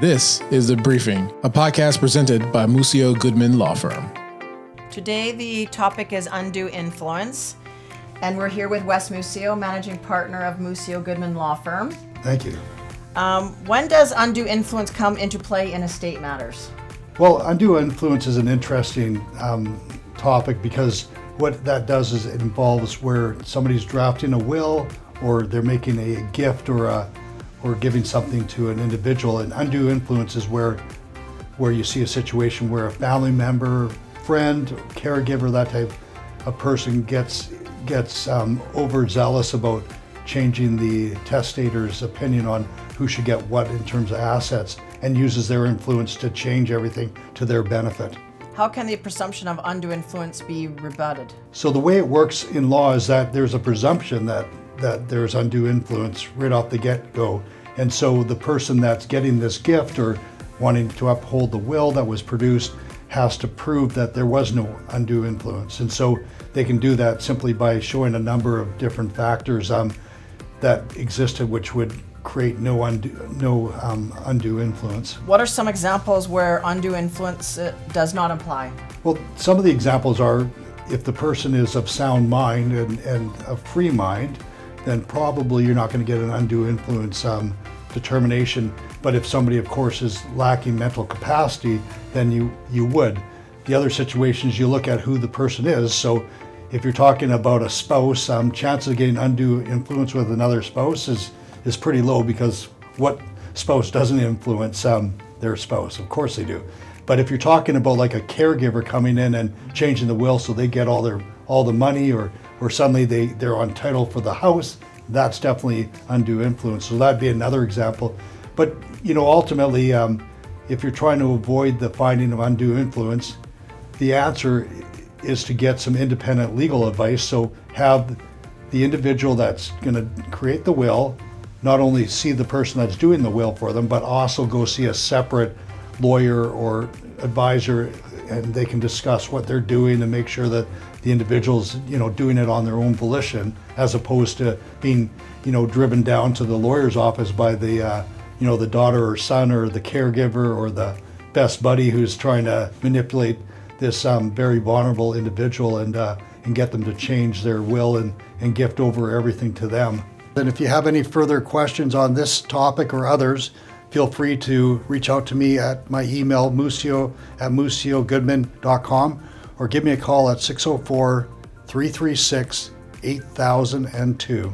This is The Briefing, a podcast presented by Mussio Goodman Law Firm. Today, the topic is undue influence, and we're here with Wes Mussio, managing partner of Mussio Goodman Law Firm. Thank you. When does undue influence come into play in estate matters? Well, undue influence is an interesting topic because what that does is it involves where somebody's drafting a will or they're making a gift or giving something to an individual. And undue influence is where you see a situation where a family member, friend, caregiver, that type of person gets overzealous about changing the testator's opinion on who should get what in terms of assets and uses their influence to change everything to their benefit. How can the presumption of undue influence be rebutted? So the way it works in law is that there's a presumption that there's undue influence right off the get-go. And so the person that's getting this gift or wanting to uphold the will that was produced has to prove that there was no undue influence. And so they can do that simply by showing a number of different factors that existed which would create no undue influence. What are some examples where undue influence does not apply? Well, some of the examples are if the person is of sound mind and a free mind, then probably you're not going to get an undue influence determination. But if somebody, of course, is lacking mental capacity, then you would. The other situations, you look at who the person is. So if you're talking about a spouse, chances of getting undue influence with another spouse is pretty low because what spouse doesn't influence their spouse? Of course they do. But if you're talking about like a caregiver coming in and changing the will so they get all the money or suddenly they're on title for the house, that's definitely undue influence. So that'd be another example. But ultimately, if you're trying to avoid the finding of undue influence, the answer is to get some independent legal advice. So have the individual that's going to create the will not only see the person that's doing the will for them, but also go see a separate lawyer or advisor, and they can discuss what they're doing and make sure that the individual's doing it on their own volition, as opposed to being driven down to the lawyer's office by the the daughter or son or the caregiver or the best buddy who's trying to manipulate this very vulnerable individual and get them to change their will and gift over everything to them. And if you have any further questions on this topic or others, feel free to reach out to me at my email, mussio@mussiogoodman.com, or give me a call at 604-336-8002.